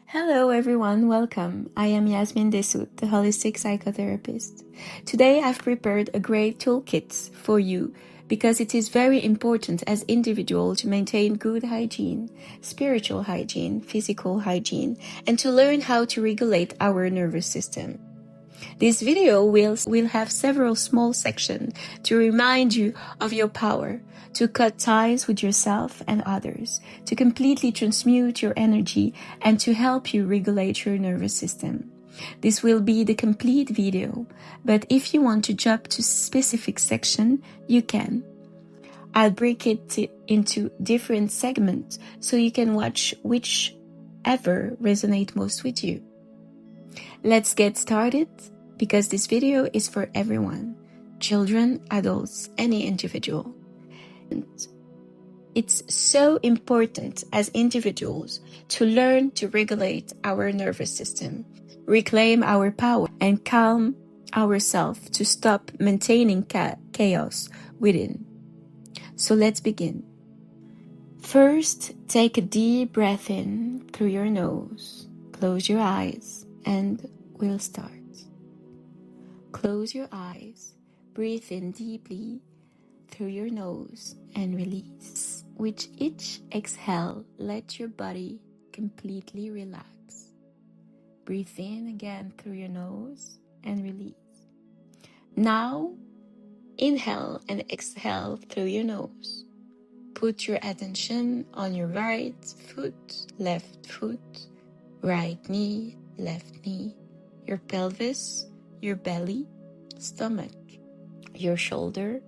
Hello everyone, welcome. I am Yasmin Desut, the holistic psychotherapist. Today I've prepared a great toolkit for you because it is very important as individuals to maintain good hygiene, spiritual hygiene, physical hygiene, and to learn how to regulate our nervous system. This video will have several small sections to remind you of your power, to cut ties with yourself and others, to completely transmute your energy, and to help you regulate your nervous system. This will be the complete video, but if you want to jump to specific section, you can. I'll break it into different segments so you can watch whichever resonate most with you. Let's get started because this video is for everyone, children, adults, any individual. It's so important as individuals to learn to regulate our nervous system, reclaim our power, and calm ourselves to stop maintaining chaos within. So let's begin. First, take a deep breath in through your nose. Close your eyes and we'll start. Close your eyes, breathe in deeply through your nose and release. With each exhale, let your body completely relax. Breathe in again through your nose and release. Now, inhale and exhale through your nose. Put your attention on your right foot, left foot, right knee, left knee, your pelvis, your belly, stomach, your shoulder,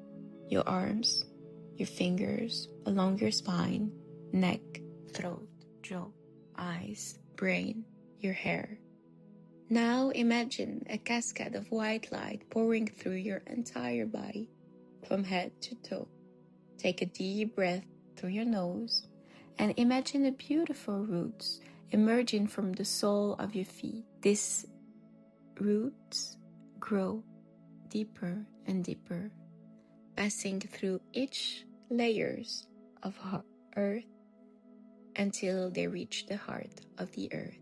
your arms, your fingers, along your spine, neck, throat, jaw, eyes, brain, your hair. Now imagine a cascade of white light pouring through your entire body, from head to toe. Take a deep breath through your nose and imagine a beautiful roots emerging from the sole of your feet. These roots grow deeper and deeper, passing through each layers of earth until they reach the heart of the earth.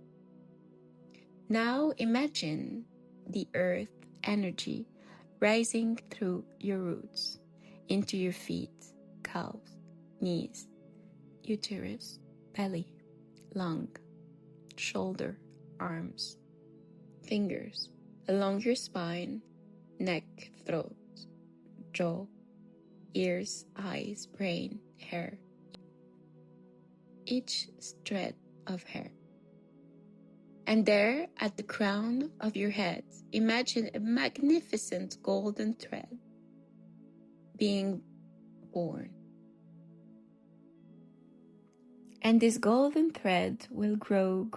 Now imagine the earth energy rising through your roots into your feet, calves, knees, uterus, belly, lung, shoulder, arms, fingers, along your spine, neck, throat, jaw, ears, eyes, brain, hair, each thread of hair. And there, at the crown of your head, imagine a magnificent golden thread being born. And this golden thread will grow,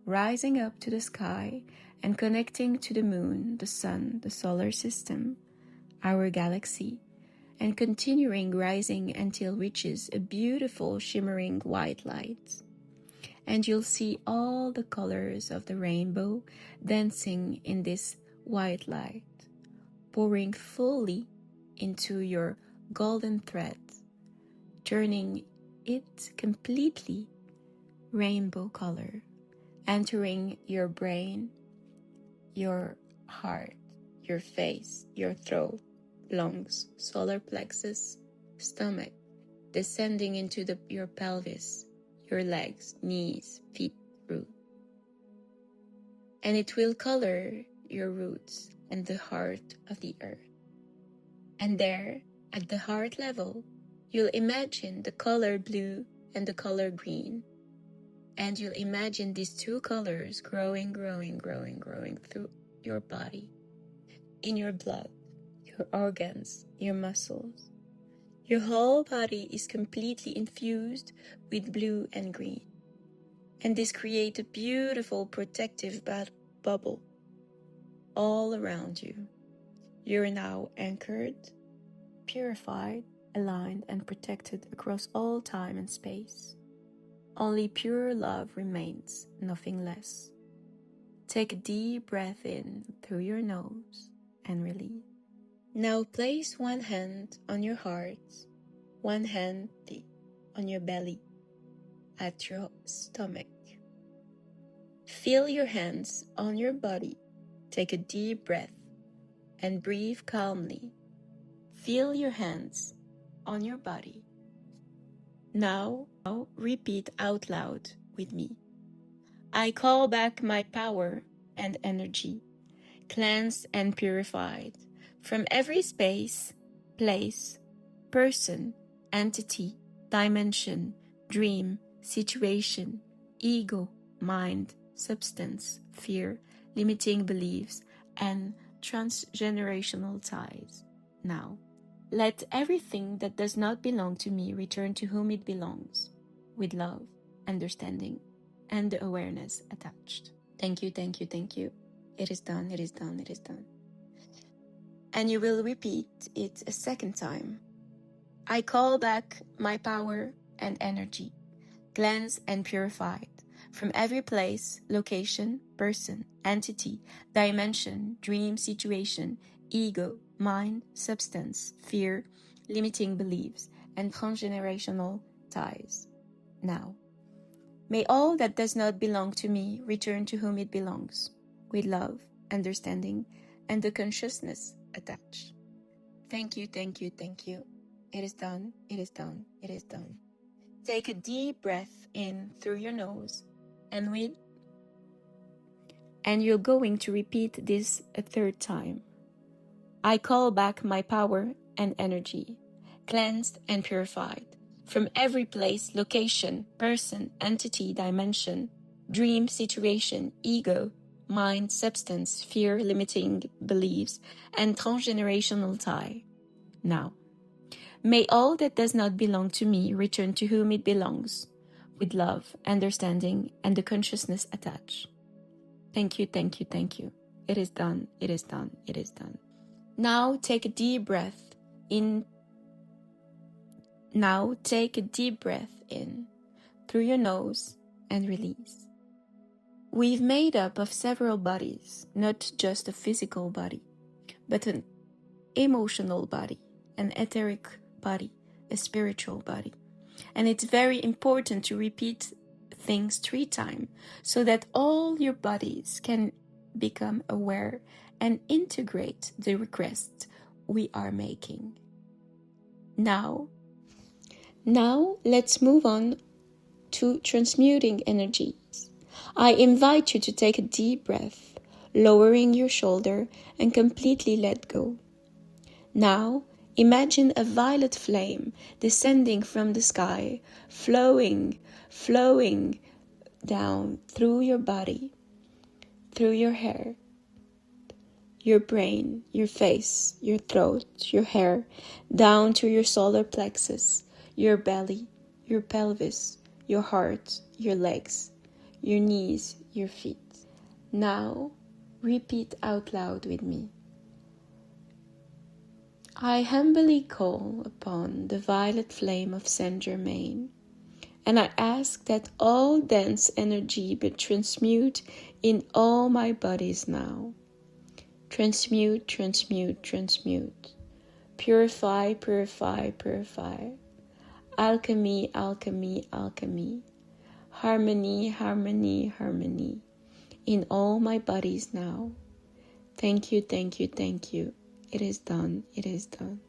rising up to the sky and connecting to the moon, the sun, the solar system, our galaxy, and continuing rising until it reaches a beautiful shimmering white light. And you'll see all the colors of the rainbow dancing in this white light, pouring fully into your golden thread, turning it completely rainbow color, entering your brain, your heart, your face, your throat, lungs, solar plexus, stomach, descending into your pelvis, your legs, knees, feet, root. And it will color your roots and the heart of the earth. And there, at the heart level, you'll imagine the color blue and the color green. And you'll imagine these two colors growing through your body, in your blood, your organs, your muscles. Your whole body is completely infused with blue and green. And this creates a beautiful protective bubble all around you. You're now anchored, purified, aligned, and protected across all time and space. Only pure love remains, nothing less. Take a deep breath in through your nose and release. Now place one hand on your heart, one hand on your belly, at your stomach, feel your hands on your body. Take a deep breath and breathe calmly. Feel your hands on your body. Now repeat out loud with me. I call back my power and energy, cleansed and purified from every space, place, person, entity, dimension, dream, situation, ego, mind, substance, fear, limiting beliefs, and transgenerational ties. Now, let everything that does not belong to me return to whom it belongs, with love, understanding, and the awareness attached. Thank you, thank you, thank you. It is done, it is done, it is done. And you will repeat it a second time. I call back my power and energy, cleansed and purified from every place, location, person, entity, dimension, dream, situation, ego, mind, substance, fear, limiting beliefs, and transgenerational ties. Now, may all that does not belong to me return to whom it belongs, with love, understanding, and the consciousness attached. Thank you, thank you, thank you. It is done, it is done, it is done. Take a deep breath in through your nose and you're going to repeat this a third time. I call back my power and energy, cleansed and purified from every place, location, person, entity, dimension, dream, situation, ego, mind, substance, fear, limiting beliefs, and transgenerational tie. Now, may all that does not belong to me return to whom it belongs, with love, understanding, and the consciousness attached. Thank you, thank you, thank you. It is done, it is done, it is done. Now take a deep breath in. Now take a deep breath in through your nose and release. We've made up of several bodies, not just a physical body, but an emotional body, an etheric body, a spiritual body. And it's very important to repeat things 3 times so that all your bodies can become aware and integrate the requests we are making. Now let's move on to transmuting energies. I invite you to take a deep breath, lowering your shoulder and completely let go. Now, imagine a violet flame descending from the sky, flowing down through your body, through your hair, your brain, your face, your throat, your hair, down to your solar plexus, your belly, your pelvis, your heart, your legs, your knees, your feet. Now, repeat out loud with me. I humbly call upon the violet flame of Saint Germain, and I ask that all dense energy be transmute in all my bodies now. Transmute, transmute, transmute. Purify, purify, purify. Alchemy, alchemy, alchemy. Harmony, harmony, harmony. In all my bodies now. Thank you, thank you, thank you. It is done, it is done.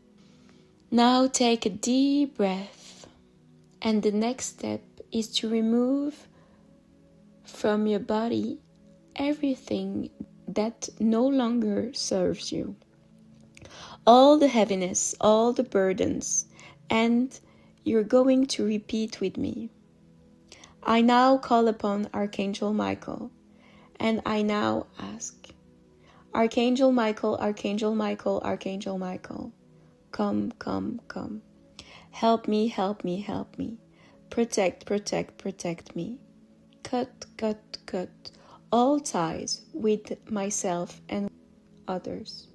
Now take a deep breath. And the next step is to remove from your body everything that no longer serves you. All the heaviness, all the burdens, and you're going to repeat with me. I now call upon Archangel Michael, and I now ask, Archangel Michael, Archangel Michael, Archangel Michael, come, come, come. Help me, help me, help me. Protect, protect, protect me. Cut, cut, cut all ties with myself and others.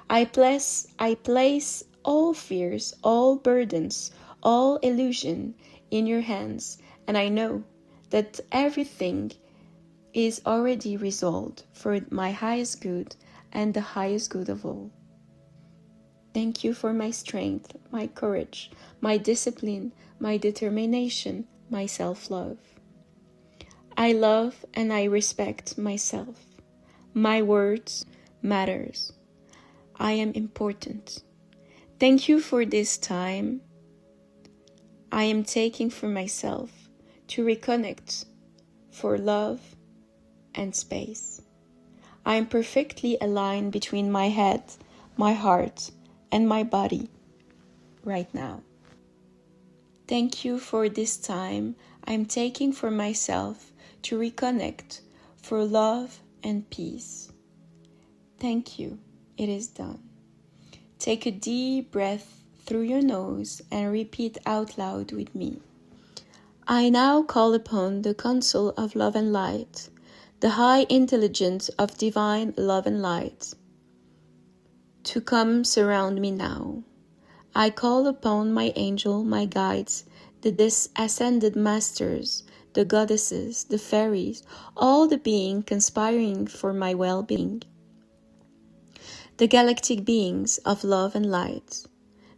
I place all fears, all burdens, all illusion in your hands, and I know that everything is already resolved for my highest good and the highest good of all. Thank you for my strength, my courage, my discipline, my determination, my self-love. I love and I respect myself. My words matters. I am important. Thank you for this time I am taking for myself to reconnect for love and space. I am perfectly aligned between my head, my heart, and my body right now. Thank you for this time I'm taking for myself to reconnect for love and peace. Thank you. It is done. Take a deep breath through your nose and repeat out loud with me. I now call upon the Counsel of Love and Light, the high intelligence of divine love and light, to come surround me now. I call upon my angel, my guides, the ascended masters, the goddesses, the fairies, all the beings conspiring for my well-being, the galactic beings of love and light,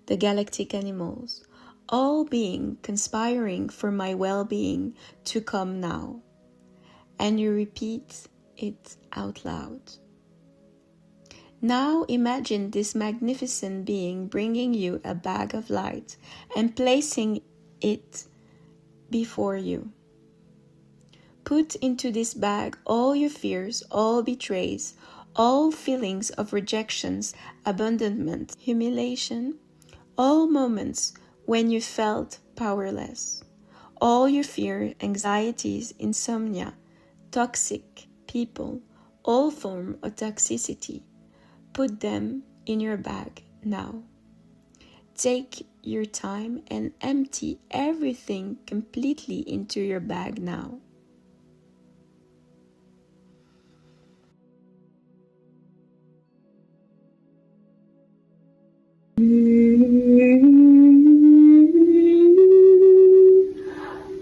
the galactic animals, all being conspiring for my well-being to come now. And you repeat it out loud. Now imagine this magnificent being bringing you a bag of light and placing it before you. Put into this bag all your fears, all betrays, all feelings of rejections, abandonment, humiliation, all moments when you felt powerless, all your fear, anxieties, insomnia, toxic people, all form of toxicity. Put them in your bag now. Take your time and empty everything completely into your bag now.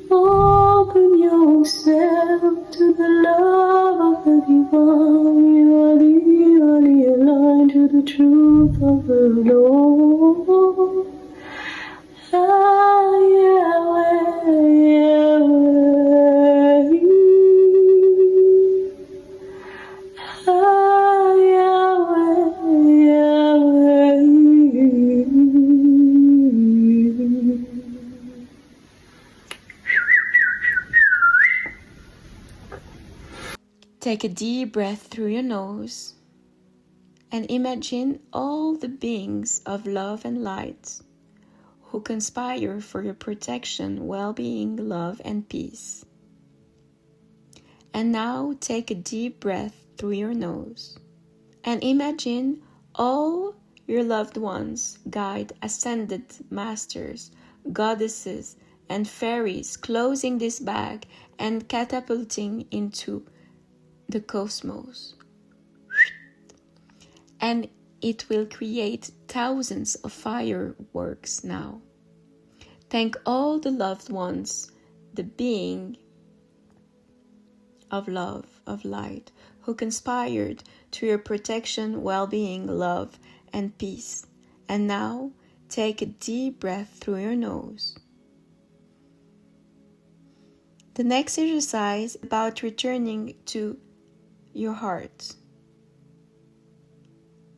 Open yourself to the love of the divine. You are really aligned to the truth of the Lord. Take a deep breath through your nose and imagine all the beings of love and light who conspire for your protection, well-being, love, and peace. And now take a deep breath through your nose and imagine all your loved ones, guide, ascended masters, goddesses, and fairies closing this bag and catapulting into the cosmos. And it will create thousands of fireworks now. Thank all the loved ones, the being of love, of light, who conspired to your protection, well-being, love, and peace. And now take a deep breath through your nose. The next exercise is about returning to your heart.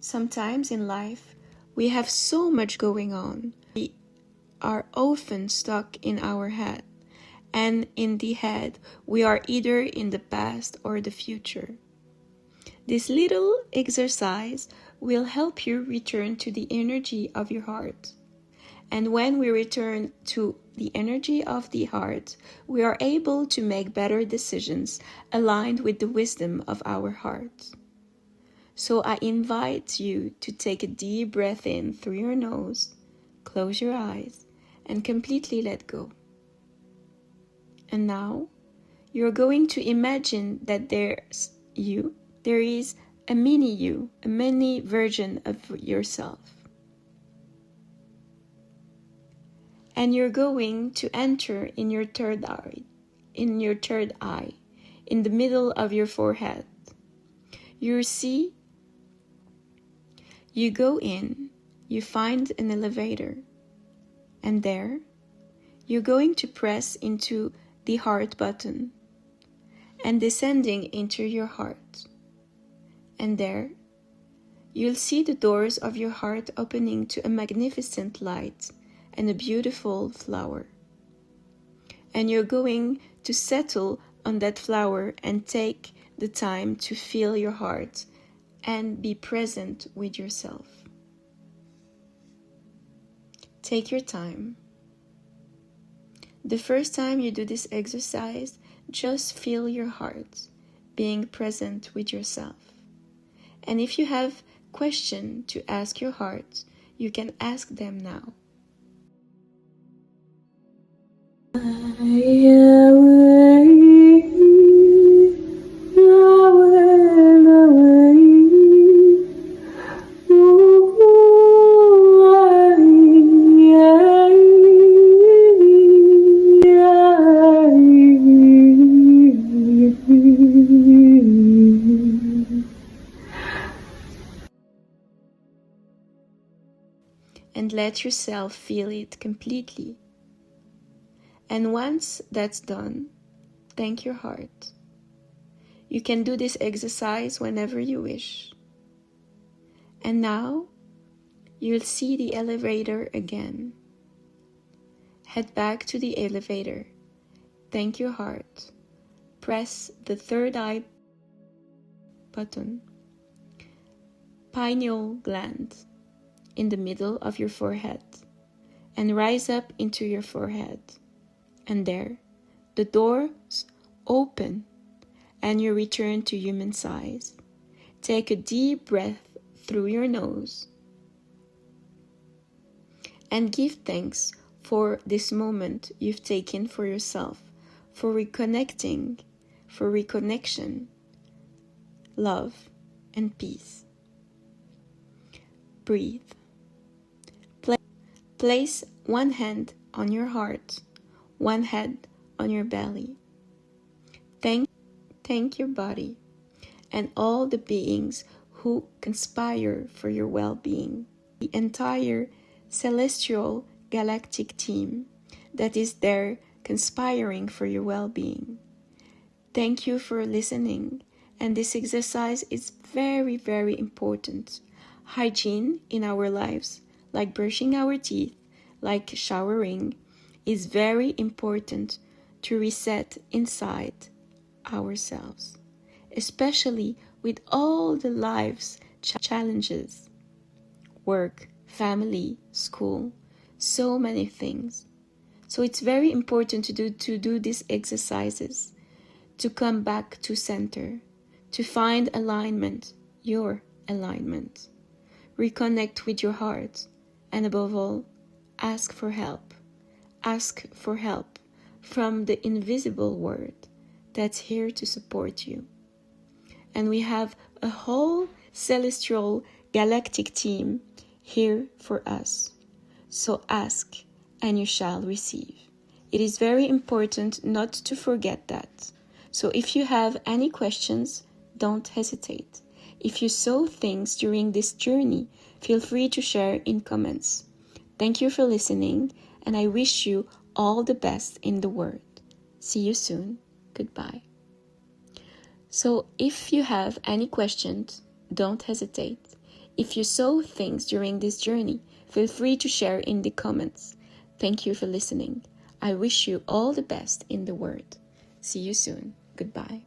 Sometimes in life, we have so much going on. We are often stuck in our head. And in the head, we are either in the past or the future. This little exercise will help you return to the energy of your heart. And when we return to the energy of the heart, we are able to make better decisions aligned with the wisdom of our heart. So I invite you to take a deep breath in through your nose, close your eyes, and completely let go. And now, you're going to imagine that there is a mini you, a mini version of yourself. And you're going to enter in your third eye, in the middle of your forehead. You see, you go in, you find an elevator, and there, you're going to press into the heart button. and descending into your heart. And there, you'll see the doors of your heart opening to a magnificent light and a beautiful flower. And you're going to settle on that flower and take the time to feel your heart and be present with yourself. Take your time. The first time you do this exercise, just feel your heart, being present with yourself. And if you have questions to ask your heart, you can ask them now. And let yourself feel it completely. And once that's done, thank your heart. You can do this exercise whenever you wish. And now, you'll see the elevator again. Head back to the elevator. Thank your heart. Press the third eye button. Pineal gland in the middle of your forehead, and rise up into your forehead. And there, the doors open and you return to human size. Take a deep breath through your nose and give thanks for this moment you've taken for yourself, for reconnecting, for reconnection, love, and peace. Breathe. Place one hand on your heart, one head on your belly. Thank your body and all the beings who conspire for your well-being. The entire celestial galactic team that is there conspiring for your well-being. Thank you for listening, and this exercise is very, very important. Hygiene in our lives, like brushing our teeth, like showering, is very important to reset inside ourselves, especially with all the life's challenges, work, family, school, so many things. So it's very important to do these exercises, to come back to center, to find alignment, your alignment. Reconnect with your heart, and above all, ask for help. Ask for help from the invisible world that's here to support you. And we have a whole celestial galactic team here for us. So ask and you shall receive. It is very important not to forget that. So if you have any questions, don't hesitate. If you saw things during this journey, feel free to share in comments. Thank you for listening, and I wish you all the best in the world. See you soon. Goodbye. So if you have any questions, don't hesitate. If you saw things during this journey, feel free to share in the comments. Thank you for listening. I wish you all the best in the world. See you soon. Goodbye.